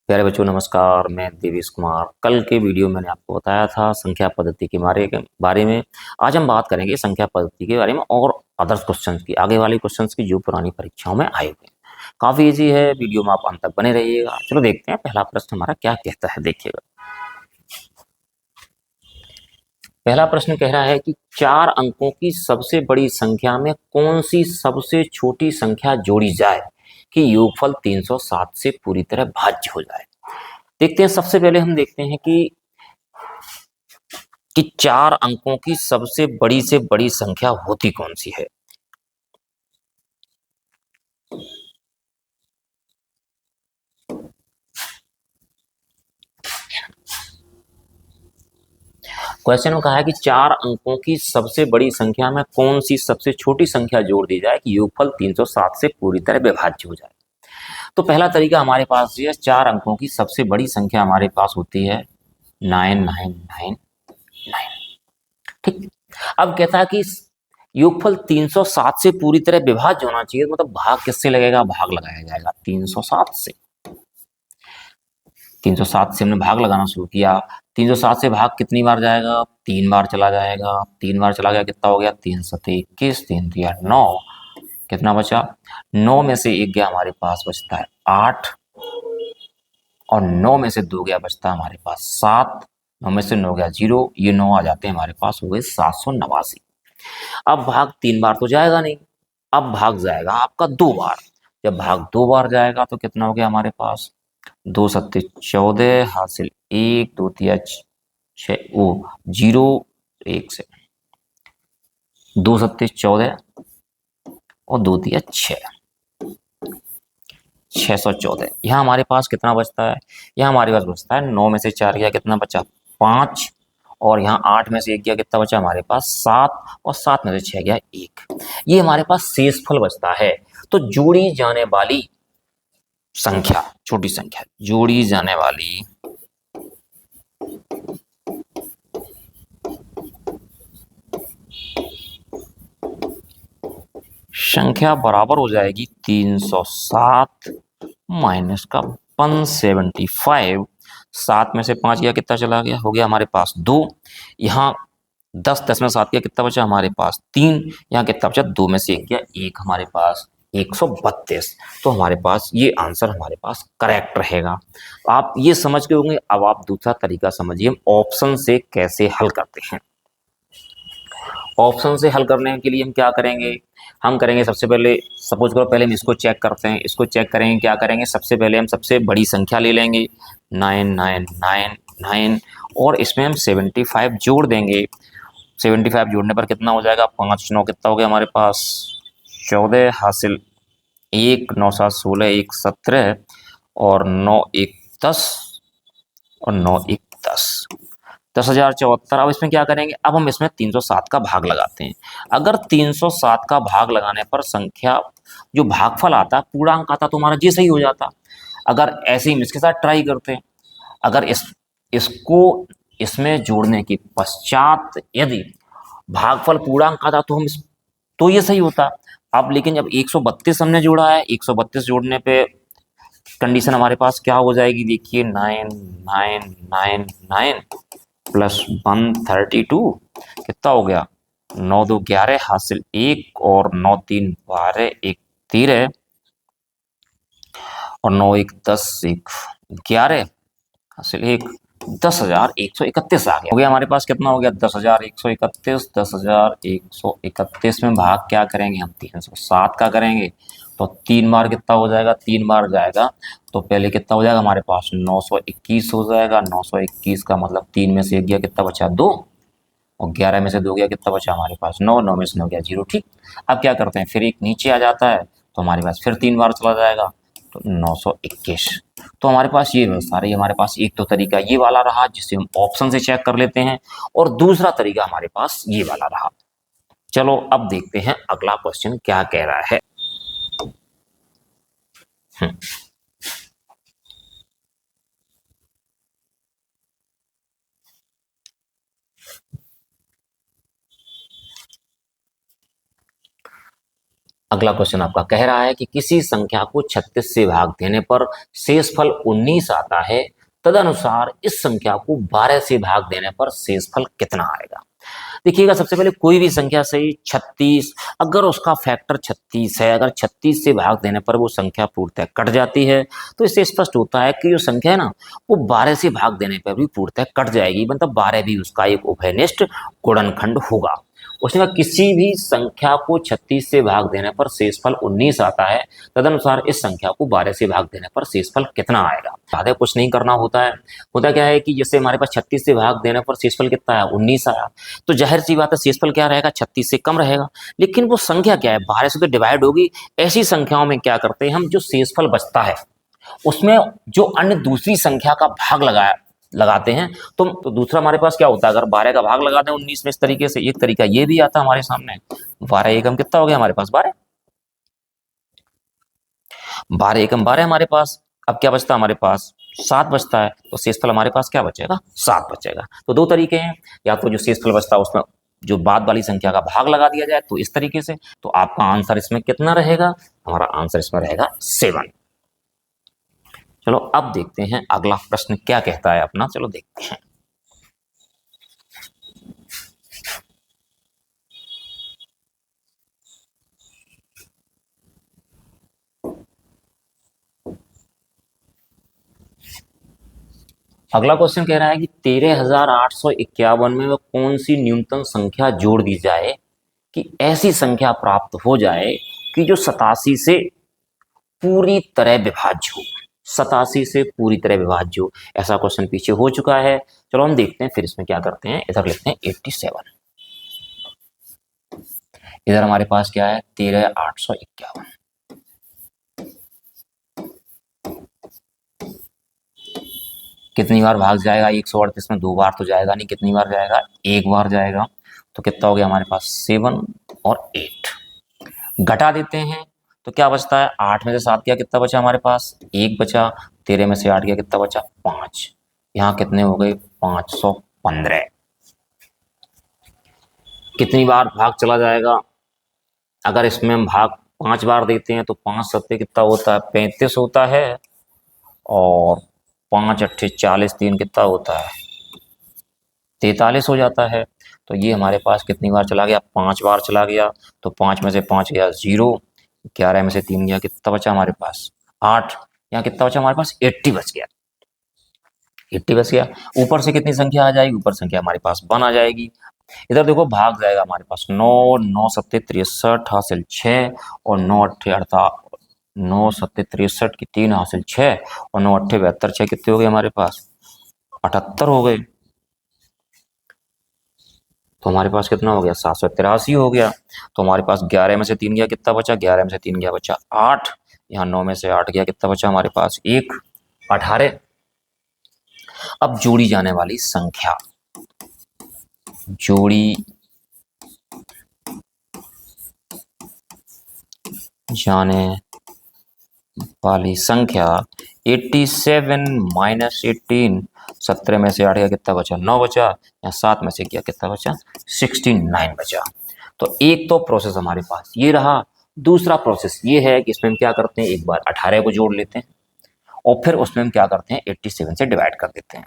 प्यारे बच्चों नमस्कार। मैं देवेश कुमार। कल के वीडियो में मैंने आपको बताया था संख्या पद्धति के बारे में। आज हम बात करेंगे संख्या पद्धति के बारे में और अदर्स क्वेश्चंस की, आगे वाले क्वेश्चंस की जो पुरानी परीक्षाओं में आए हुए हैं। काफ़ी इजी है, वीडियो में आप अंत तक बने रहिएगा। चलो देखते हैं पहला प्रश्न हमारा क्या कहता है। देखिएगा, पहला प्रश्न कह रहा है कि 4 अंकों की सबसे बड़ी संख्या में कौन सी सबसे छोटी संख्या जोड़ी जाए कि योगफल 307 से पूरी तरह भाज्य हो जाए। देखते हैं, सबसे पहले हम देखते हैं कि 4 अंकों की सबसे बड़ी से बड़ी संख्या होती कौन सी है। क्वेश्चन में कहा है कि 4 अंकों की सबसे बड़ी संख्या में कौन सी सबसे छोटी संख्या जोड़ दी जाए कि योगफल 307 से पूरी तरह विभाज्य हो जाए। तो पहला तरीका हमारे पास ये है, 4 अंकों की सबसे बड़ी संख्या हमारे पास होती है 9999। ठीक। अब कहता है कि योगफल 307 से पूरी तरह विभाज्य होना चाहिए, मतलब भाग किससे लगेगा? भाग लगाया जाएगा 307 से। 307 से हमने भाग लगाना शुरू किया। 307 से भाग कितनी बार जाएगा? 3 बार चला जाएगा। 3 बार चला गया, कितना हो गया? 3 सते 21, 3 तिया 9। कितना बचा? 9 में से 1 गया, हमारे पास बचता है 8, और 9 में से 2 गया, बचता है हमारे पास 7। 9 में से 9 गया 0, ये 9 आ जाते हैं हमारे पास, हो गए 789। अब भाग 3 बार तो जाएगा नहीं, अब भाग जाएगा आपका 2 बार। जब भाग 2 बार जाएगा तो कितना हो गया हमारे पास? 2 सत्ते 14, हासिल 1, 2 तिया 6, ओ 0, 1 से 2 सत्ते 14 और 2 तिया 6, 614। यहाँ हमारे पास कितना बचता है? यहाँ हमारे पास बचता है 9 में से 4 गया, कितना बचा? 5, और यहाँ 8 में से 1 गया, कितना बचा हमारे पास? 7, और 7 में से 6 गया 1। ये हमारे पास शेषफल बचता है। तो जोड़ी जाने वाली संख्या, छोटी संख्या जोड़ी जाने वाली संख्या बराबर हो जाएगी 307 माइनस का 175। 7 में से 5 गया, कितना चला गया? हो गया हमारे पास 2। यहाँ 10, 10 में 7 गया, कितना बचा हमारे पास? 3। यहाँ कितना बचा? 2 में से 1 गया, 1 हमारे पास 132। तो हमारे पास ये आंसर हमारे पास करेक्ट रहेगा। आप ये समझ के होंगे। अब आप दूसरा तरीका समझिए, हम ऑप्शन से कैसे हल करते हैं। ऑप्शन से हल करने के लिए हम क्या करेंगे? हम करेंगे सबसे पहले, सपोज करो पहले हम इसको चेक करते हैं। इसको चेक करेंगे, क्या करेंगे? सबसे पहले हम सबसे बड़ी संख्या ले लेंगे 9999, और इसमें हम 75 जोड़ देंगे। 75 जोड़ने पर कितना हो जाएगा? 5 9 कितना हो गया हमारे पास? 14, हासिल 1, 9 7 16, 1 17, और 9 1 10, और 9 1 10, 10,074। अब इसमें क्या करेंगे? अब हम इसमें 307 का भाग लगाते हैं। अगर 307 का भाग लगाने पर संख्या जो भागफल आता, पूर्णांक आता, तो हमारा ये सही हो जाता। अगर ऐसे ही इसके साथ ट्राई करते हैं, अगर इसको इसमें जोड़ने के पश्चात यदि भागफल पूर्णांक आता तो तो ये सही होता। अब लेकिन जब 132 हमने जोड़ा है, 132 जोड़ने पे कंडीशन हमारे पास क्या हो जाएगी? देखिए, 9999 प्लस 132 कितना हो गया? 9 2 11, हासिल 1, और 9 3 12, 1 13, और 9 1 10, 1 11, हासिल 1, 10,131 आ गया। हो गया हमारे पास, कितना हो गया? 10,131। 10,131 में भाग क्या करेंगे हम? 307 का करेंगे। तो 3 बार कितना हो जाएगा? 3 बार जाएगा। तो पहले कितना हो जाएगा हमारे पास? 921 हो जाएगा। 921 का मतलब 3 में से 1 गया, कितना बचा? 2, और 11 में से 2 गया, कितना बचा हमारे पास? 9, 9 में से 9 गया 0। ठीक। अब क्या करते हैं? फिर एक नीचे आ जाता है, तो हमारे पास फिर 3 बार चला जाएगा, तो 921। तो हमारे पास ये व्यवस्था रही। हमारे पास एक तो तरीका ये वाला रहा जिससे हम ऑप्शन से चेक कर लेते हैं, और दूसरा तरीका हमारे पास ये वाला रहा। चलो अब देखते हैं अगला क्वेश्चन क्या कह रहा है। अगला क्वेश्चन आपका कह रहा है कि किसी संख्या को 36 से भाग देने पर शेषफल 19 आता है, तदनुसार इस संख्या को 12 से भाग देने पर शेषफल कितना आएगा। देखिएगा, सबसे पहले कोई भी संख्या से 36, अगर उसका फैक्टर 36 है, अगर 36 से भाग देने पर वो संख्या पूर्णतः कट जाती है, तो इससे स्पष्ट होता है कि जो संख्या है ना, वो 12 से भाग देने पर भी पूर्णतः कट जाएगी, मतलब 12 भी उसका एक उभयनिष्ठ गुणनखंड होगा। उसने कहा किसी भी संख्या को 36 से भाग देने पर शेषफल 19 आता है, तदनुसार इस संख्या को 12 से भाग देने पर शेषफल कितना आएगा। ज्यादा कुछ नहीं करना होता है। होता क्या है कि जैसे हमारे पास 36 से भाग देने पर शेषफल कितना आया, 19 आया, तो जाहिर सी बात है शेषफल क्या रहेगा, 36 से कम रहेगा। लेकिन वो संख्या क्या है, 12 से तो डिवाइड होगी। ऐसी संख्याओं में क्या करते हैं हम, जो शेषफल बचता है उसमें जो अन्य दूसरी संख्या का भाग लगाते हैं। तो दूसरा हमारे पास क्या होता है, अगर 12 का भाग लगा दें 19 में, इस तरीके से एक तरीका ये भी आता है हमारे सामने। 12 एकम कितना हो गया हमारे पास, 12 एकम 12 हमारे पास। अब क्या बचता है हमारे पास, 7 बचता है, तो शेषफल हमारे पास क्या बचेगा, 7 बचेगा। तो दो तरीके हैं, या तो जो शेषफल बचता है उसमें जो बाद वाली संख्या का भाग लगा दिया जाए, तो इस तरीके से। तो आपका आंसर इसमें कितना रहेगा, हमारा आंसर इसमें रहेगा 7। चलो अब देखते हैं अगला प्रश्न क्या कहता है अपना, चलो देखते हैं। अगला क्वेश्चन कह रहा है कि 13,851 में वह कौन सी न्यूनतम संख्या जोड़ दी जाए कि ऐसी संख्या प्राप्त हो जाए कि जो 87 से पूरी तरह विभाज्य हो। 87 से पूरी तरह विभाज्य हो, ऐसा क्वेश्चन पीछे हो चुका है। चलो हम देखते हैं फिर इसमें क्या करते हैं। इधर लिखते हैं 87, इधर हमारे पास क्या है 13,851। कितनी बार भाग जाएगा 138 में, 2 बार तो जाएगा नहीं, कितनी बार जाएगा, 1 बार जाएगा। तो कितना हो गया हमारे पास 7 और 8, घटा देते हैं तो क्या बचता है, 8 में से 7 गया, कितना बचा हमारे पास, 1 बचा। 13 में से 8 गया, कितना बचा, 5। यहाँ कितने हो गए, 515। कितनी बार भाग चला जाएगा, अगर इसमें हम भाग 5 बार देते हैं तो 5 सत्ते कितना होता है, 35 होता है, और 5 अट्ठे 40, 3 कितना होता है, 43 हो जाता है। तो ये हमारे पास कितनी बार चला गया, 5 बार चला गया। तो 5 में से 5 गया 0, 11 में से 3 गया, कितना बचा हमारे पास, 8। यहाँ कितना बचा हमारे पास, 80 बच गया, 80 बच गया। ऊपर से कितनी संख्या आ जाएगी, ऊपर संख्या हमारे पास 1 आ जाएगी। इधर देखो भाग जाएगा हमारे पास 9, 9 सत्ते 63 हासिल 6, और 9 अट्ठे 9 सत्ते 63 की 3 हासिल 6, और 9 अट्ठे 72, 6 कितने हो गए हमारे पास, 78 हो गए। तो हमारे पास कितना हो गया, 783 हो गया। तो हमारे पास 11 में से 3 गया, कितना बचा, 11 में से 3 गया बचा 8। यहाँ 9 में से 8 गया, कितना बचा हमारे पास, 1, 18। अब जोड़ी जाने वाली संख्या, जोड़ी जाने वाली संख्या 87 माइनस 18, 17 में से 8 गया, कितना बचा, 9 बचा। यहाँ 7 में से गया, कितना बचा, 69 बचा। तो एक तो प्रोसेस हमारे पास ये रहा। दूसरा प्रोसेस ये है कि इसमें हम क्या करते हैं, एक बार 18 को जोड़ लेते हैं और फिर उसमें हम क्या करते हैं, 87 से डिवाइड कर देते हैं।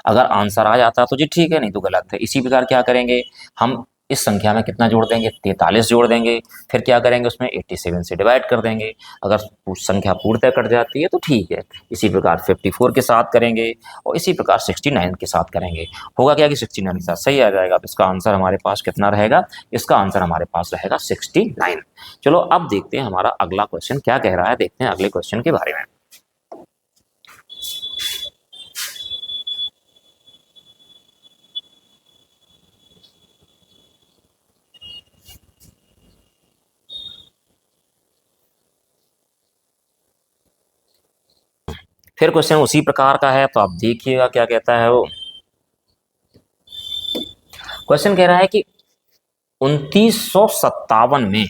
अगर आंसर आ जाता तो जी ठीक है, नहीं तो गलत है। इसी प्रकार क्या करेंगे, हम इस संख्या में कितना जोड़ देंगे, 43 जोड़ देंगे, फिर क्या करेंगे, उसमें 87 से डिवाइड कर देंगे। अगर संख्या पूर्णतः कट जाती है तो ठीक है। इसी प्रकार 54 के साथ करेंगे और इसी प्रकार 69 के साथ करेंगे। होगा क्या कि 69 के साथ सही आ जाएगा। तो इसका आंसर हमारे पास कितना रहेगा, इसका आंसर हमारे पास रहेगा 69। चलो अब देखते हैं हमारा अगला क्वेश्चन क्या कह रहा है, देखते हैं अगले क्वेश्चन के बारे में। फिर क्वेश्चन उसी प्रकार का है, तो आप देखिएगा क्या कहता है वो। क्वेश्चन कह रहा है कि 2957 में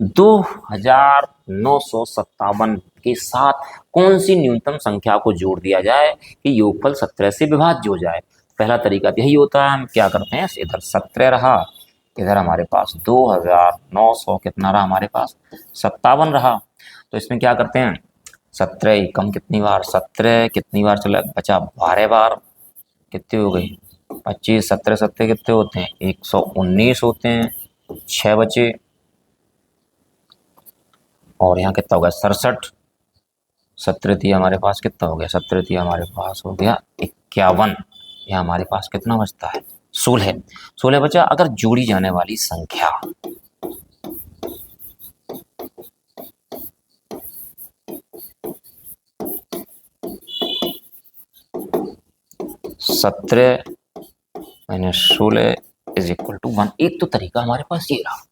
2957 के साथ कौन सी न्यूनतम संख्या को जोड़ दिया जाए कि योगफल 17 से विभाज्य हो जाए। पहला तरीका यही होता है, हम क्या करते हैं, इधर 17 रहा, इधर हमारे पास 2900 कितना रहा हमारे पास 57 रहा। तो इसमें क्या करते हैं 17 एकम कितनी बार 17 कितनी बार चला बचा 12 बार कितनी हो गई 25 17 17 कितने होते हैं 119 होते हैं 6 बचे और यहाँ कितना हो गया 67 17 थी हमारे पास कितना हो गया 17 थी हमारे पास हो गया 51 यहाँ हमारे पास कितना बचता है 16 16 बचा। अगर जोड़ी जाने वाली संख्या सत्रह माइनस 16 इज इक्वल टू 1। एक तो तरीका हमारे पास ये रहा।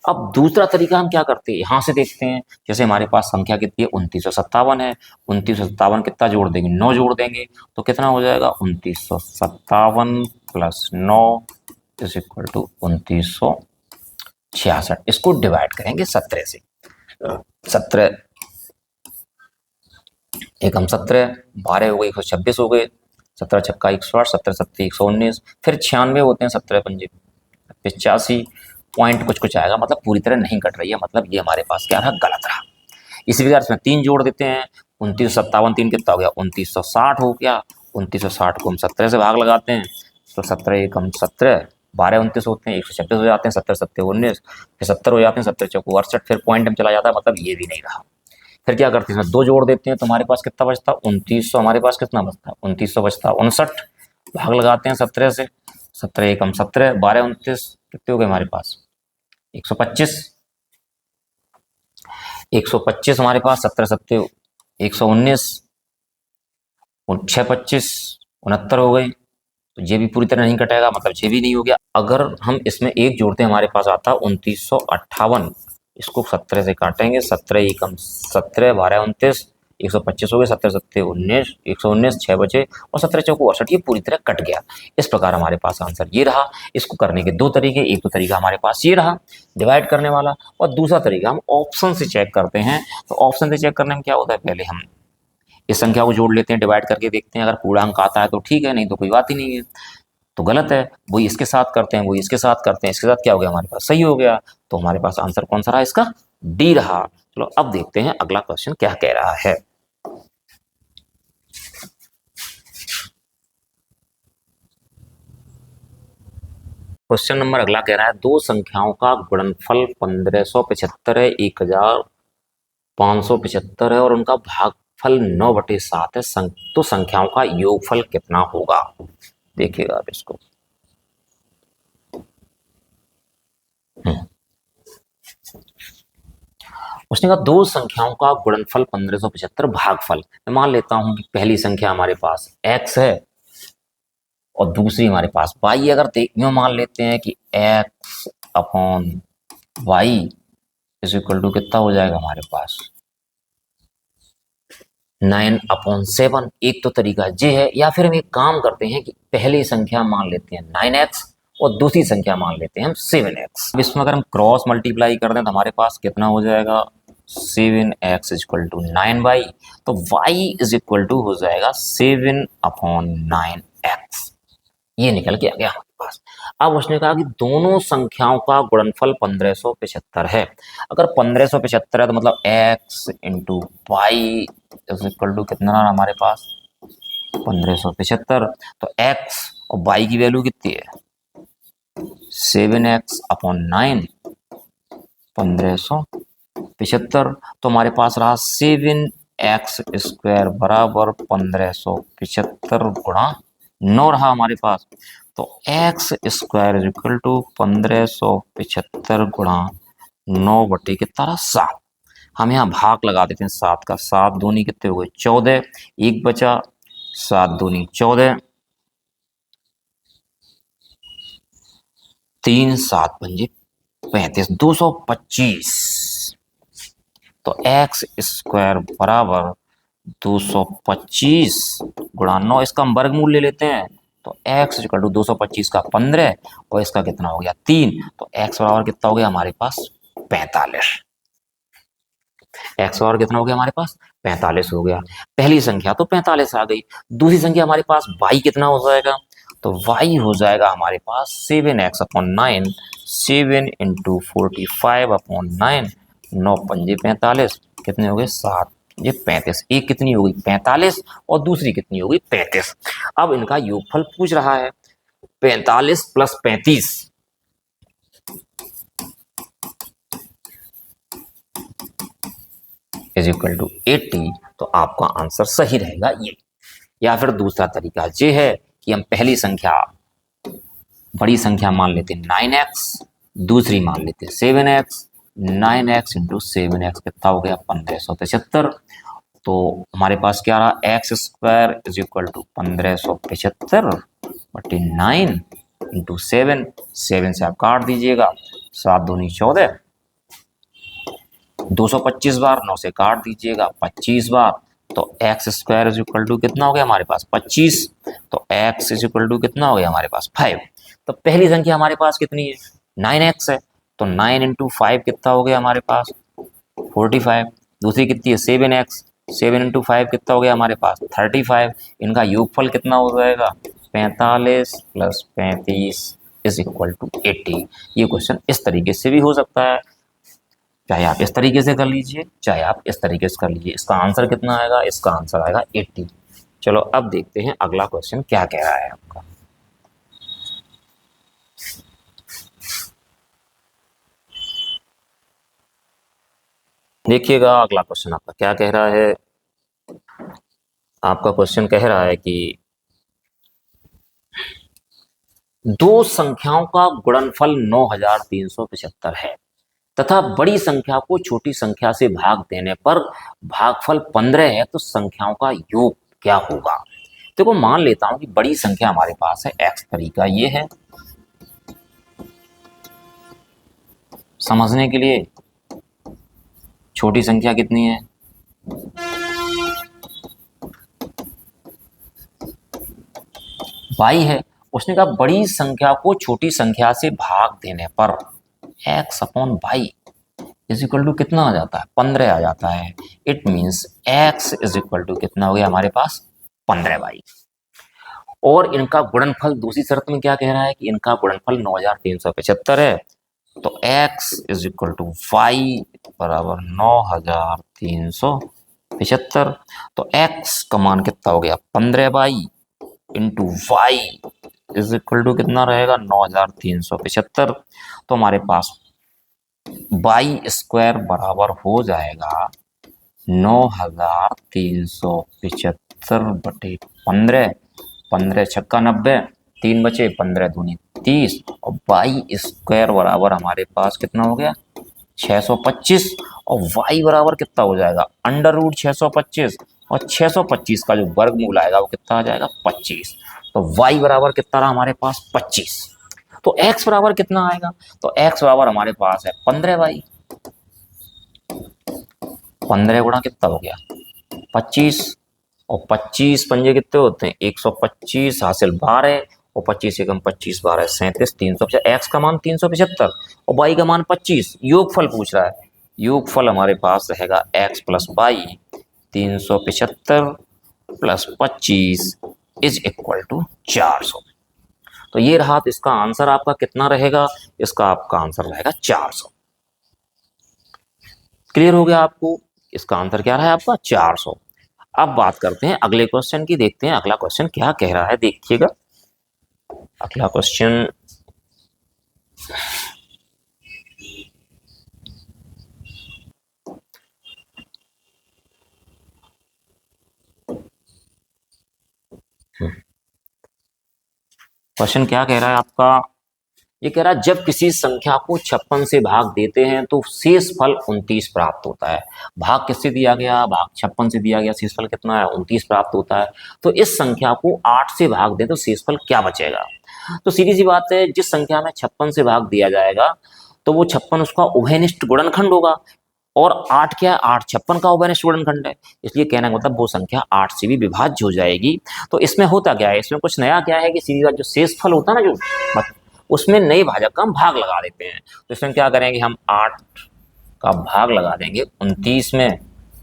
अब दूसरा तरीका हम क्या करते हैं यहां से देखते हैं। जैसे हमारे पास संख्या कितनी है 2957 है 2957 कितना जोड़ देंगे 9 जोड़ देंगे तो कितना हो जाएगा 2957 प्लस 9 इज इक्वल टू 2966। इसको डिवाइड करेंगे 17 से 17 एक हम 17 12 हो गए 126 हो गए 17 छक्का 108 17 सत्ती 119 फिर 96 होते हैं 17 पंजे 85 पॉइंट कुछ कुछ आएगा मतलब पूरी तरह नहीं कट रही है मतलब ये हमारे पास क्या रहा गलत रहा। इसी प्रकार इसमें 3 जोड़ देते हैं 2957 3 कितना हो गया 2960 हो गया 2960 को हम 17 से भाग लगाते हैं तो 17 एक हम 17 12 29 होते हैं 126 हो जाते हैं 70 सत्ते 19 फिर 70 हो जाते हैं 70 चौको 68 फिर पॉइंट में चला जाता है मतलब ये भी नहीं रहा। फिर क्या करते हैं इसमें 2 जोड़ देते हैं तो हमारे पास कितना बचता 2900 हमारे पास कितना बचता 2900 बचता 59 भाग लगाते हैं 17 से 17 एक हम 17 12 29 कितने हो गए हमारे पास 125 125 हमारे पास 17 सत्ते 119 6 25 69 हो गई तो ये भी पूरी तरह नहीं कटेगा मतलब ये भी नहीं हो गया। अगर हम इसमें एक जोड़ते हैं हमारे पास आता 2958 इसको 17 से काटेंगे 17 एकम 17 12 29 125 हो गए 17 सत्ते 19 119 6 बचे और 17 चौको 68 ये पूरी तरह कट गया। इस प्रकार हमारे पास आंसर ये रहा। इसको करने के 2 तरीके एक तो तरीका हमारे पास ये रहा डिवाइड करने वाला और दूसरा तरीका हम ऑप्शन से चेक करते हैं। तो ऑप्शन से चेक करने में क्या होता है पहले हम इस संख्या को जोड़ लेते हैं डिवाइड करके देखते हैं अगर पूर्णांक आता है तो ठीक है नहीं तो कोई बात ही नहीं है तो गलत है। वही इसके साथ करते हैं वही इसके साथ करते हैं इसके साथ क्या हो गया हमारे पास सही हो गया। तो हमारे पास आंसर कौन सा रहा इसका डी रहा। चलो अब देखते हैं अगला क्वेश्चन क्या कह रहा है। क्वेश्चन नंबर अगला कह रहा है दो संख्याओं का गुणनफल 1575 है 1575 है और उनका भागफल 9/7 है तो संख्याओं का योगफल कितना होगा। देखिएगा आप इसको उसने कहा दो संख्याओं का गुणनफल 1575 भागफल मैं मान लेता हूं कि पहली संख्या हमारे पास x है और दूसरी हमारे पास y। अगर यूं मान लेते हैं कि x upon y is equal to कितना हो जाएगा हमारे पास 9/7। एक तो तरीका ये है या फिर हम एक काम करते हैं कि पहली संख्या मान लेते हैं 9x और दूसरी संख्या मान लेते हैं हम 7x। इसमें अगर हम क्रॉस मल्टीप्लाई कर दें तो हमारे पास कितना हो जाएगा 7x is equal to 9y तो y इज इक्वल टू हो जाएगा 7/9x। ये निकल के आ गया हमारे पास। अब उसने कहा कि दोनों संख्याओं का गुणनफल 1575 है। अगर 1575 है तो मतलब x into Y is equal to कितना रहा हमारे पास 1575 तो x और y की वैल्यू कितनी है 7x/9 1575 तो हमारे पास रहा 7x² बराबर 1575 गुणा 9 रहा हमारे पास। तो x² इज इक्वल टू 1575 गुणा 9 कितना रहा 7। हम यहाँ भाग लगा देते हैं 7 का 7 दूनी कितने हो गए 14 एक बचा 7 दूनी 14 3 7 पंजे 35 225 तो x² बराबर 225 गुणा 9 इसका हम वर्गमूल ले लेते हैं तो x इक्वल टू 225 का 15 और इसका कितना हो गया 3 तो x बराबर कितना हो गया हमारे पास 45। x बराबर कितना हो गया हमारे पास 45 हो गया। पहली संख्या तो 45 आ गई। दूसरी संख्या हमारे पास y कितना हो जाएगा तो y हो जाएगा हमारे पास 7x/9, 7 इंटू 45/9, 9 पंजे 45, कितने हो गए 7, ये 35। एक कितनी होगी 45 और दूसरी कितनी होगी 35। अब इनका योगफल पूछ रहा है, 45 प्लस 35 इज इक्वल टू 80, तो आपका आंसर सही रहेगा ये। या फिर दूसरा तरीका ये है कि हम पहली संख्या बड़ी संख्या मान लेते 9x, दूसरी मान लेते 7x, 9x इंटू 7x कितना हो गया 1575। तो हमारे पास क्या रहा, X square is equal to 1575 बटे 9 इंटू 7, 7 से आप काट दीजिएगा, 7 दूनी 14, 225 बार, 9 से काट दीजिएगा 25 बार, तो X square is equal to कितना हो गया हमारे पास 25, तो एक्स इज इक्वल टू कितना हो गया हमारे पास 5। तो पहली संख्या हमारे पास कितनी है 9x है, तो 9 इंटू 5 कितना हो गया हमारे पास 45। दूसरी कितनी है 7x, 7 इंटू 5 कितना हो गया हमारे पास 35। इनका योगफल कितना हो जाएगा 45 प्लस 35 इज इक्वल टू 80। ये क्वेश्चन इस तरीके से भी हो सकता है, चाहे आप इस तरीके से कर लीजिए, चाहे आप इस तरीके से कर लीजिए। इसका आंसर कितना आएगा, इसका आंसर आएगा 80। चलो अब देखते हैं अगला क्वेश्चन क्या कह रहा है आपका। देखिएगा अगला क्वेश्चन आपका क्या कह रहा है। आपका क्वेश्चन कह रहा है कि दो संख्याओं का गुणनफल 9375 है तथा बड़ी संख्या को छोटी संख्या से भाग देने पर भागफल 15 है, तो संख्याओं का योग क्या होगा। देखो मान लेता हूं कि बड़ी संख्या हमारे पास है x, तरीका ये है समझने के लिए। छोटी संख्या कितनी है y है, उसने कहा बड़ी संख्या को छोटी संख्या से भाग देने पर x/y इज इक्वल टू कितना आ जाता है 15 आ जाता है। It means x is equal to कितना हो गया हमारे पास 15y। और इनका गुणनफल दूसरी शर्त में क्या कह रहा है कि इनका गुणनफल 9375 है, तो x is equal to y बराबर 9375। तो x का मान कितना हो गया 15y into Y is equal to कितना रहेगा 9375। तो हमारे पास वाई स्क्वायर बराबर हो जाएगा 9375 बटे 15, 15 छक्का 90, 3 बचे 15 दूनी 30, और वाई स्क्वायर बराबर हमारे पास कितना हो गया 625, और वाई बराबर कितना हो जाएगा अंडर रूट 625, और 625 का जो वर्गमूल आएगा वो कितना आ जाएगा 25। तो y बराबर कितना रहा हमारे पास 25। तो x बराबर कितना आएगा, तो x बराबर हमारे पास है 15y, 15 गुणा कितना हो गया 25, और 25 पंजे कितने होते हैं 125 हासिल 12, और 25 एकम 25 12 37, 375, x का मान 375 और y का मान 25। योगफल पूछ रहा है, योगफल हमारे पास रहेगा x plus Y 375 plus 25 is equal to 400। तो ये रहा, तो इसका आंसर आपका कितना रहेगा, इसका आपका आंसर रहेगा 400। क्लियर हो गया आपको, इसका आंसर क्या रहा है आपका 400। अब बात करते हैं अगले क्वेश्चन की, देखते हैं अगला क्वेश्चन क्या कह रहा है। देखिएगा अगला क्वेश्चन क्वेश्चन क्या कह रहा है आपका, ये कह रहा है जब किसी संख्या को 56 से भाग देते हैं तो शेष फल 29 प्राप्त होता है। भाग किससे दिया गया, भाग 56 से दिया गया, शेष फल कितना है 29 प्राप्त होता है। तो इस संख्या को 8 से भाग दें तो शेष फल क्या बचेगा। तो सीधी सी बात है, जिस संख्या में 56 से भाग दिया जाएगा तो वो 56 उसका उभयनिष्ठ गुणनखंड होगा, और 8 क्या है 8 56 का उभयनिष्ठ गुणनखंड है, इसलिए कहने का मतलब वो संख्या 8 से भी विभाज्य हो जाएगी। तो इसमें होता क्या है, इसमें कुछ नया क्या है कि सीधी बात जो शेष फल होता है ना, जो उसमें नए भाजक का हम भाग लगा देते हैं। तो इसमें क्या करेंगे, हम 8 का भाग लगा देंगे 29 में,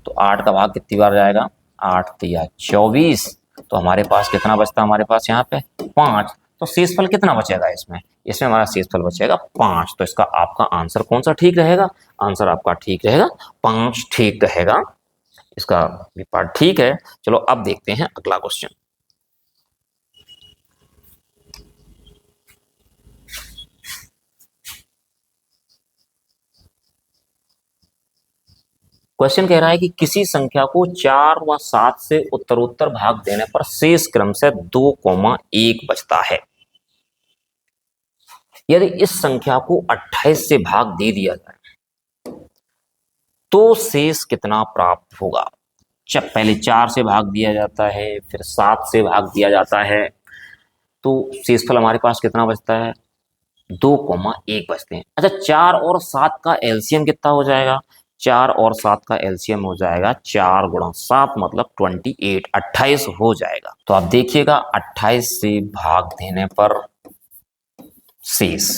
तो 8 का भाग कितनी बार जाएगा 8 या 24, तो हमारे पास कितना बचता है हमारे पास यहाँ पे 5, तो शेषफल कितना बचेगा इसमें? इसमें हमारा शेषफल बचेगा 5। तो इसका आपका आंसर कौन सा ठीक रहेगा? आंसर आपका ठीक रहेगा 5 ठीक रहेगा। इसका भी पार्ट ठीक है। चलो अब देखते हैं अगला क्वेश्चन। क्वेश्चन कह रहा है कि किसी संख्या को 4 व 7 से उत्तरोत्तर भाग देने पर शेष क्रम से 2,1 बचता है। यदि इस संख्या को 28 से भाग दे दिया जाए तो शेष कितना प्राप्त होगा? जब पहले 4 से भाग दिया जाता है, फिर 7 से भाग दिया जाता है, तो शेषफल हमारे पास कितना बचता है? 2,1 बचते हैं। अच्छा, 4 और 7 का एलसीएम कितना हो जाएगा? 4 और 7 का एलसीएम हो जाएगा 4 गुणा 7 मतलब 28, 28 हो जाएगा। तो आप देखिएगा 28 से भाग देने पर शेष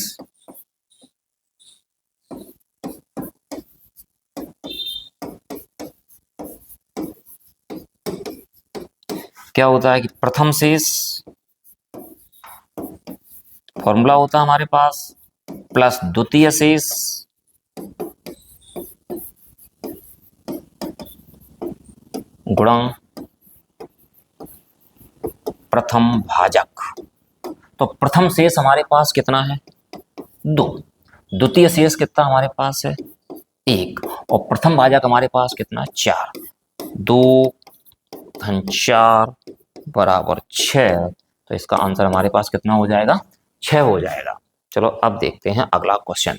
क्या होता है कि प्रथम शेष फॉर्मूला होता है हमारे पास प्लस द्वितीय शेष गुणा प्रथम भाजक। तो प्रथम शेष हमारे पास कितना है? 2। द्वितीय शेष कितना हमारे पास है? 1। और प्रथम भाजक हमारे पास कितना? 4। 2 धन 4 बराबर 6। तो इसका आंसर हमारे पास कितना हो जाएगा? 6 हो जाएगा। चलो अब देखते हैं अगला क्वेश्चन।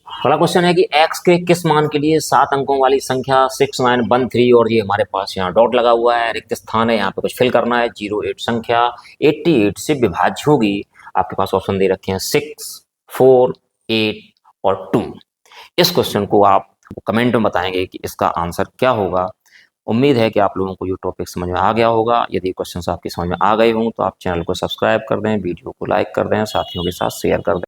अगला क्वेश्चन है कि x के किस मान के लिए 7 अंकों वाली संख्या 6913 और ये हमारे पास यहाँ डॉट लगा हुआ है, रिक्त स्थान है, यहाँ पे कुछ फिल करना है। 08 संख्या 88 से विभाज्य होगी। आपके पास ऑप्शन दे रखे हैं 6, 4, 8 और 2। इस क्वेश्चन को आप कमेंट में बताएंगे कि इसका आंसर क्या होगा। उम्मीद है कि आप लोगों को ये टॉपिक समझ में आ गया होगा। यदि क्वेश्चन आपकी समझ में आ गए हों तो आप चैनल को सब्सक्राइब कर दें, वीडियो को लाइक कर दें, साथियों के साथ शेयर कर दें।